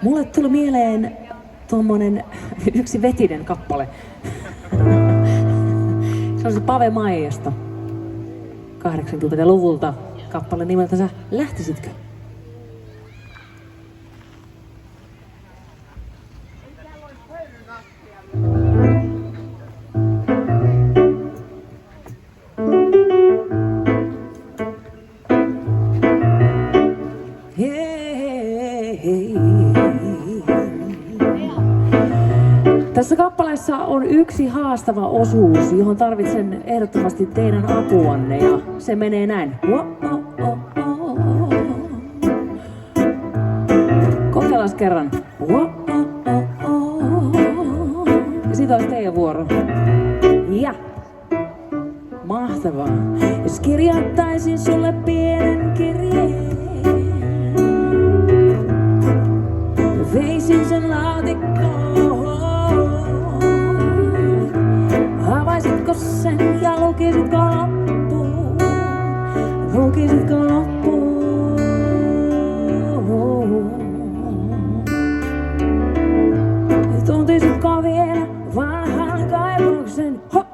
Mulle tuli mieleen tommonen yksi vetinen kappale. Se on se Pave Maijasta 80-luvulta kappale nimeltänsä Lähtisitkö? Tässä kappaleessa on yksi haastava osuus, johon tarvitsen ehdottomasti teidän apuanne, ja se menee näin. Kokeillaan kerran. Ja siitä olisi teidän vuoro. Ja mahtavaa. Jos kirjoittaisin sulle pienen kirjeen, veisin sen laatikkoon. Avaisitko sen ja lukisitko loppuun? Lukisitko loppuun? Tuntisitko vielä vanhan kaivoksen? Ho!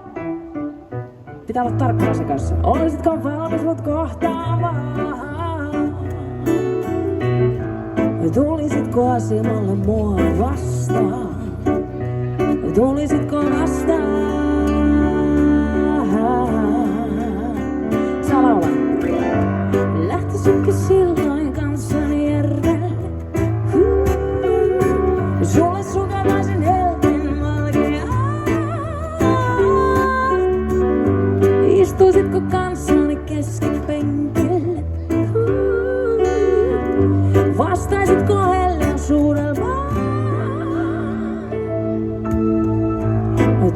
Pitää olla tarkkana se kanssa. Olisitko valmis mut kohtaamaan? Tulisitko asemalle mua vastaan? Tulisitko vastaan? Sä laula. Lähtisitkö silloin kanssani järvelle? Sulle sukavaisin helmin valkeaa. Istuisitko kanssani keskipenkille? Vastaisitko hiljaisuudellaan?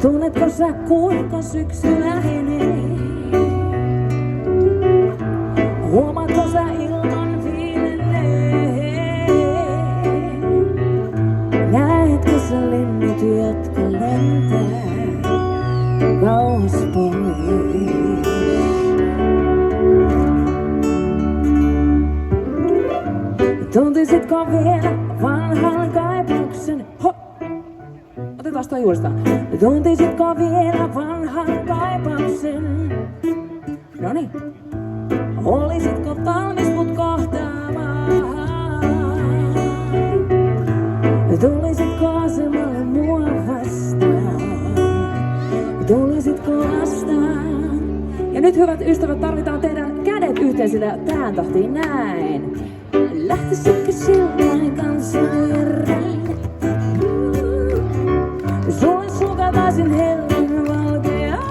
Tunnetko sä kuinka syksy lähenee? Huomaatko sä ilman viilenee? Näetkö sä linnut, jotka lentää kauas pois? Tuntisitko vielä vanhan kaipuksen? Ho! Otetaan toi uudestaan. Tuntisitko vielä vanhan kaipuksen? Noniin. Olisitko valmis mut kohtaamaan? Tulisitko asemalle mua vastaan? Tulisitko vastaan? Ja nyt hyvät ystävät, tarvitaan teidän kädet yhteen sillä tähän tahtiin näin. Lähtisitkö silloin kanssani järvelle? Sulle sukavaisin helmin valkeaa.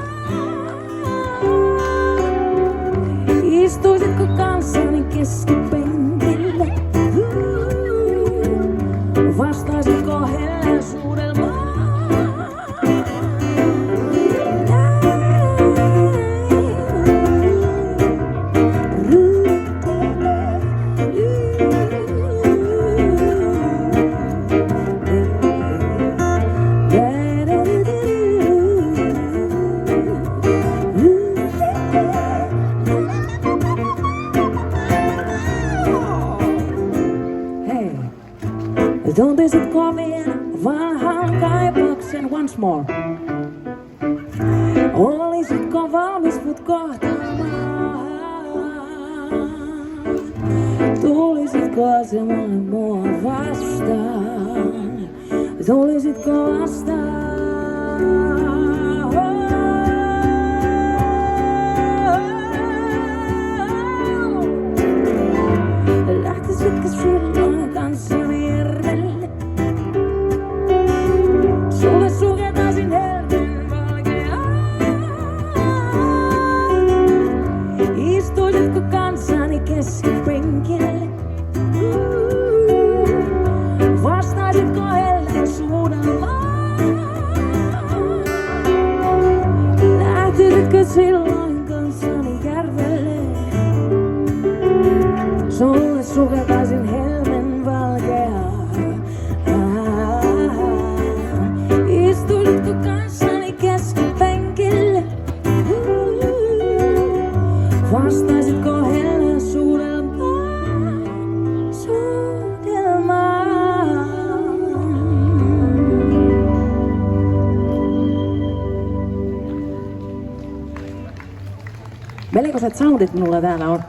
Istuisitko kanssani keskipenkille? Vastaisitko hiljaisuudellaan? Tuntisitko vielä vanhan kaipuksen? Once more. Olisitko valmis mut kohtaamaan? Tulisitko asemalle mua vastaan? Tulisitko vastaan? Lähtisitkö silloin kanssani järvelle? Sulle sukevaisin helmin valkeaa. Istuisitko kanssani keskipenkille? Vastaisitko hiljaisuudellaan? Lähtisitkö silloin kanssani järvelle? Sulle sukevaisin helmen valkeaa. Istuisitko kanssani keskipenkille? Vastaisitko hiljaisuudellaan? Suudelmaan. Melkoiset soundit mulla täällä on